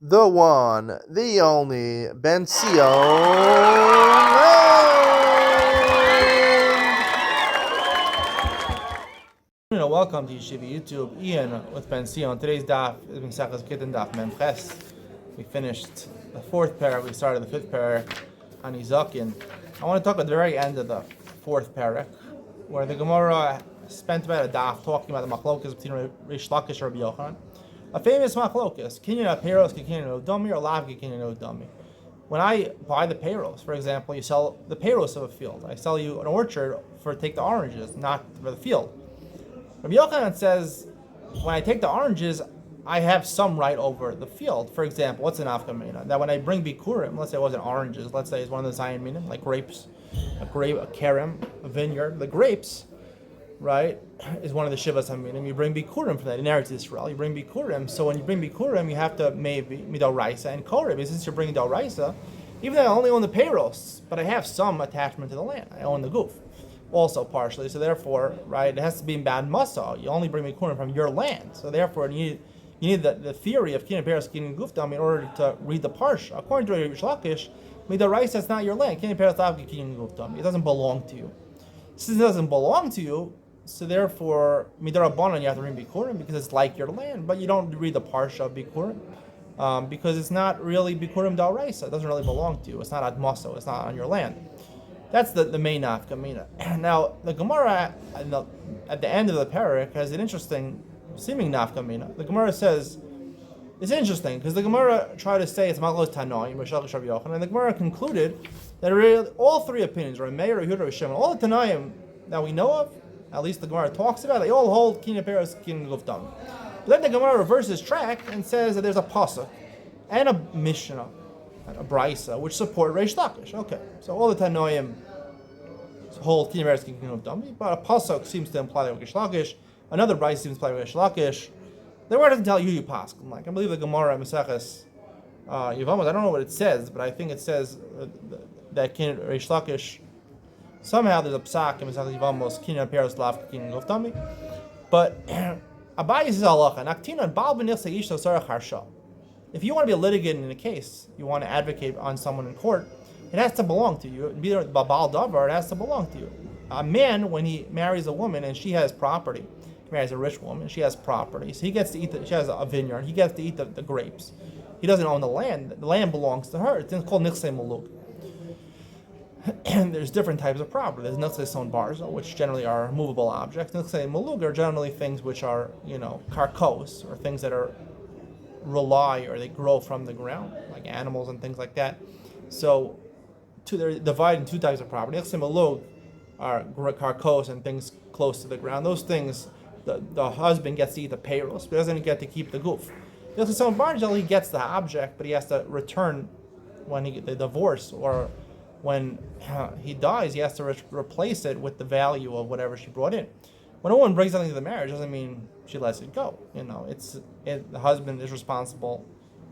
the one, the only Benzion. Welcome to Yeshiva YouTube. Iyun with Benzion. Today's daf is Benzion Gittin daf Memches. We finished the fourth parak. We started the fifth parak on Izakin. I want to talk at the very end of the fourth parak, where the Gemara spent about a daf talking about the machlokas between Rish Lakish and Rabbi Yochanan. A famous machlokas: kinyan peiros, kinyan odami, or lav kinyan odami. When I buy the peiros, for example, you sell the peiros of a field. I sell you an orchard for take the oranges, not for the field. Rabbi Yochanan says, when I take the oranges, I have some right over the field. For example, what's an afkamina? That when I bring bikurim, let's say it wasn't oranges, let's say it's one of the Zion minim, like grapes, a kerem, a vineyard. The grapes, right, is one of the shivas haminim. You bring bikurim from that in Eretz Yisrael. You bring bikurim. So when you bring bikurim, you have to maybe midoraisa and korib. Since you're bringing doraisa, even though I only own the peiros, but I have some attachment to the land. I own the goof. Also partially, so therefore, right, it has to be in bad masa. You only bring mikurim from your land, so therefore you need the theory of kinyan peres kinyan gufdam in order to read the parsha. According to Rish Lakish, midaraisa, that's not your land. Kinyan peres lav kinyan gufdam. It doesn't belong to you. Since it doesn't belong to you, so therefore midarabanan you have to read bikurim because it's like your land, but you don't read the parsha of bikurim because it's not really bikurim daraisa. It doesn't really belong to you. It's not admaso. It's not on your land. That's the main nafkamina. Now, the Gemara at the end of the parak has an interesting seeming nafkamina. The Gemara says, it's interesting, because the Gemara tried to say it's Maglos Tanoim, and the Gemara concluded that really, all three opinions, or Meir, or Yehuda, or Shimon, all the Tanoim that we know of, at least the Gemara talks about, they all hold Kinyan Peres, Kinyan Gufdam. But then the Gemara reverses track and says that there's a pasuk and a Mishnah, a brisa, which support Reish Lakish. Okay, so all the Tanoim hold Kinyan Peres Kinyan Gufdam, but a pasuk seems to imply that Reish Lakish. Another brisa seems to imply Reish Lakish. The word doesn't tell you pass. Like I believe the Gemara Maseches Yevamos. I don't know what it says, but I think it says that Kinyan Reish Lakish. Somehow there's a psak in Maseches Yevamos Kinyan Peres Lav Kinyan Gufdam. But Abaye says halacha naktina bal b'nilsa ish sarach harsha. If you want to be a litigant in a case, you want to advocate on someone in court, it has to belong to you. Be there babal davar, it has to belong to you. A man, when he marries a woman and she has property, he marries a rich woman, she has property, so he gets to eat. She has a vineyard. He gets to eat the grapes. He doesn't own the land. The land belongs to her. It's called nichsei muluk. And there's different types of property. There's nichsei son barza, which generally are movable objects. Nichsei muluk are generally things which are, karkos, or things that are rely or they grow from the ground, like animals and things like that. So they're divided in two types of property. Nichsei muluk are karkos and things close to the ground. Those things, the husband gets to eat the peiros, but doesn't get to keep the goof. Nichsei son barza, he gets the object, but he has to return when the divorce or when he dies, he has to replace it with the value of whatever she brought in. When a woman brings something to the marriage, doesn't mean she lets it go. The husband is responsible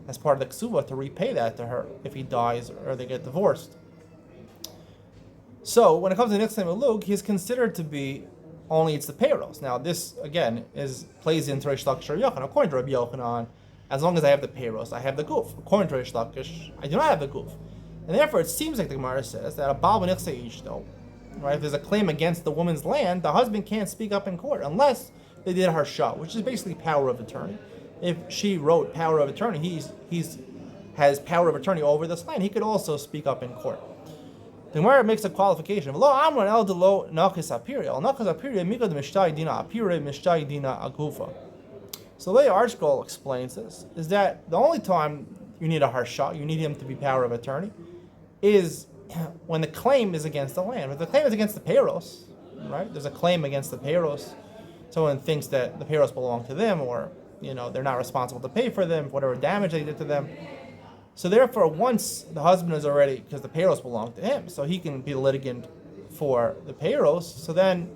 as part of the ksuba to repay that to her if he dies or they get divorced. So when it comes to nichsei muluk, he's considered to be only it's the peiros. Now this again plays into Reish Lakish or Yochanan. According to Rabbi Yochanan, as long as I have the peiros, I have the goof. According to Reish Lakish, I do not have the goof. And therefore, it seems like the Gemara says that a bal b'nichsei ish, though, right? If there's a claim against the woman's land, the husband can't speak up in court unless they did harsha, which is basically power of attorney. If she wrote power of attorney, he's has power of attorney over this land. He could also speak up in court. The Gemara makes a qualification. Lo amran el de lo nachis apiri. El nachis apiri mikod mishtai dina apiri mishtai dina agufa. So the way Archgold explains this is that the only time you need a harsha, you need him to be power of attorney, is when the claim is against the land. If the claim is against the peiros, right? There's a claim against the peiros. Someone thinks that the peiros belong to them, or they're not responsible to pay for them, whatever damage they did to them. So therefore, once the husband is already, because the peiros belong to him, so he can be the litigant for the peiros. So then,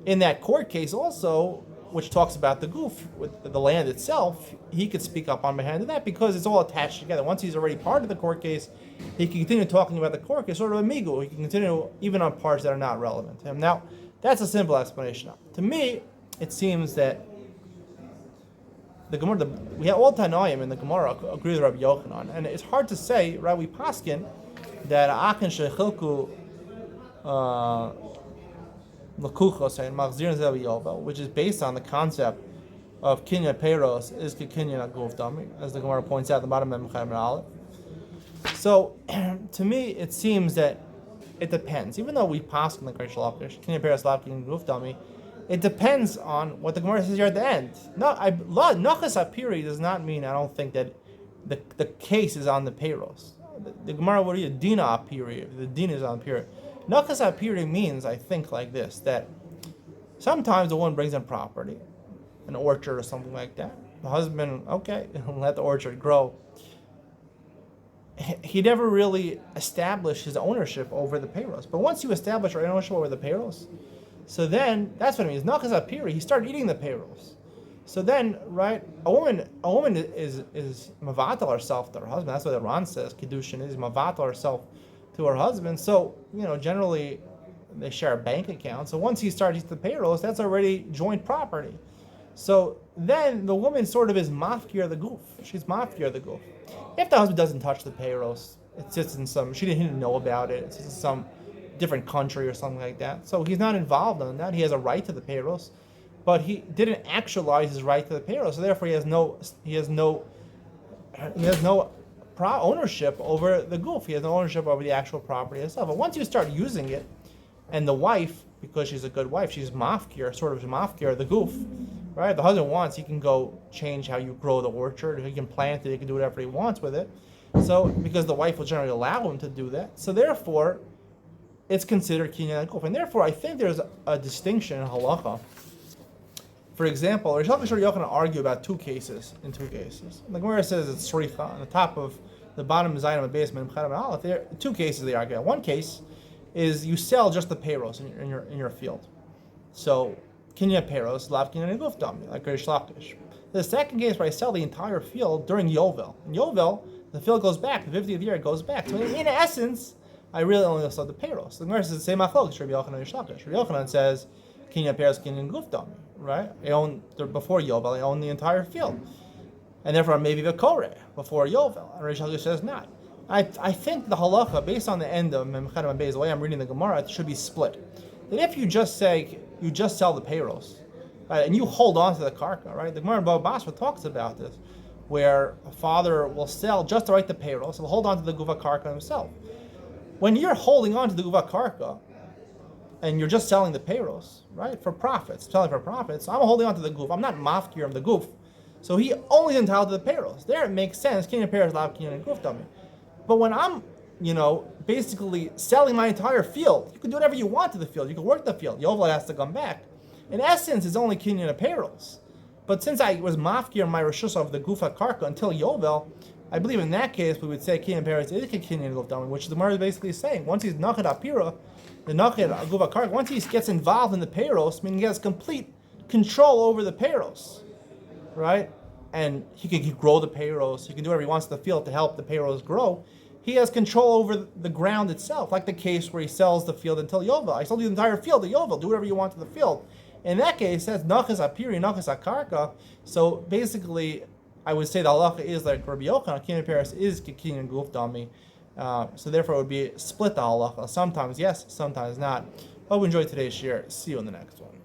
in that court case also, which talks about the goof with the land itself, he could speak up on behalf of that because it's all attached together. Once he's already part of the court case, he can continue talking about the court case, sort of a migu. He can continue even on parts that are not relevant to him. Now, that's a simple explanation. To me, it seems that the Gemara, we have all Tanoim in the Gemara agree with Rabbi Yochanan, and it's hard to say, right? We paskin that Akin Shechilku Lakuchos and Machzir Zev Yovel, which is based on the concept of Kinyan Peiros is Kinyan Aguf Dami, as the Gemara points out at the bottom of Memchem and Aleph. So, to me, it seems that it depends. Even though we paskin like Reish Lakish, Kinyan Peiros Lav Kinyan Aguf Dami, it depends on what the Gemara says here at the end. Nachas Apiri does not mean I don't think that the case is on the Peiros. The Gemara would read Dina Apiri, the Dina is on Apiri. Nachas Apiri means, I think, like this, that sometimes the woman brings in property, an orchard or something like that. The husband, okay, let the orchard grow. He never really established his ownership over the Peiros. But once you establish your ownership over the Peiros, so then that's what it means. Nachas Apiri, he started eating the Peiros. So then, right, a woman is mavatal herself to her husband. That's what the Ran says. Kiddushin is mavatal herself to her husband. So, generally they share a bank account. So once he starts eating the Peiros, that's already joint property. So then the woman sort of is mafkir the goof. She's mafkir the goof. If the husband doesn't touch the Peiros, it sits in she didn't know about it. It sits in some different country or something like that. So he's not involved in that. He has a right to the Peiros, but he didn't actualize his right to the Peiros. So therefore, he has no ownership over the goof. He has no ownership over the actual property itself. But once you start using it, and the wife, because she's a good wife, she's mafkir, sort of mafkir the goof, right? The husband wants, he can go change how you grow the orchard. He can plant it. He can do whatever he wants with it. So because the wife will generally allow him to do that. So therefore, it's considered kinyan goof, and therefore I think there's a distinction in halacha. For example, Reish Lakish and Yochanan argue about two cases. The Gemara says it's sricha on the top of the bottom of Zayin of basement. There are two cases they argue. One case is you sell just the Peiros in your field. So kinyan Peiros, lav kinyan guf dami, like Reish Lakish. The second case where I sell the entire field during Yovel. In Yovel, the field goes back. The 50th year it goes back. So in essence, I really only sell the Peiros. The Gemara says the same machlokes. Rabbi Yochanan and Reish Lakish. Rabbi Yochanan says kinyan Peiros, kinyan guf dami. Right? I own before Yovel. I own the entire field, and therefore maybe the Koreh before Yovel. And Reish Lakish says not. I think the halacha, based on the end of Memchem and Beis, the way I'm reading the Gemara, it should be split. That if you just sell the Peiros, right, and you hold on to the karka, right? The Gemara in Bava Basra talks about this, where a father will sell just to write the Peiros, and will hold on to the guva karka himself. When you're holding on to the guva karka, and you're just selling the Peiros, right, for profits, selling for profits, so I'm holding on to the goof. I'm not mafkir of the goof. So he only is entitled to the Peiros. There it makes sense. Kinyan Peiros, lav kinyan goof dummy. But when I'm, basically selling my entire field, you can do whatever you want to the field. You can work the field. Yovel has to come back. In essence, it's only kinyan Peiros. But since I was mafkir my reshus of the gufa karka until Yovel, I believe in that case we would say kinyan Peiros is kinyan goof dummy, which the Gemara is basically saying. Once he's nachad apira, the nachad guva karka, once he gets involved in the Peiros, meaning he has complete control over the Peiros, right? And he can grow the Peiros, he can do whatever he wants to the field to help the Peiros grow. He has control over the ground itself, like the case where he sells the field until Yovel. I sold you the entire field to Yovel, do whatever you want to the field. In that case, that's nachas apiri, nachas akarka. So basically, I would say the halacha is like Rabbi Yochanan, kinyan Peiros is kinyan guf dami. So therefore, it would be split the halacha. Sometimes yes, sometimes not. Hope you enjoyed today's share. See you in the next one.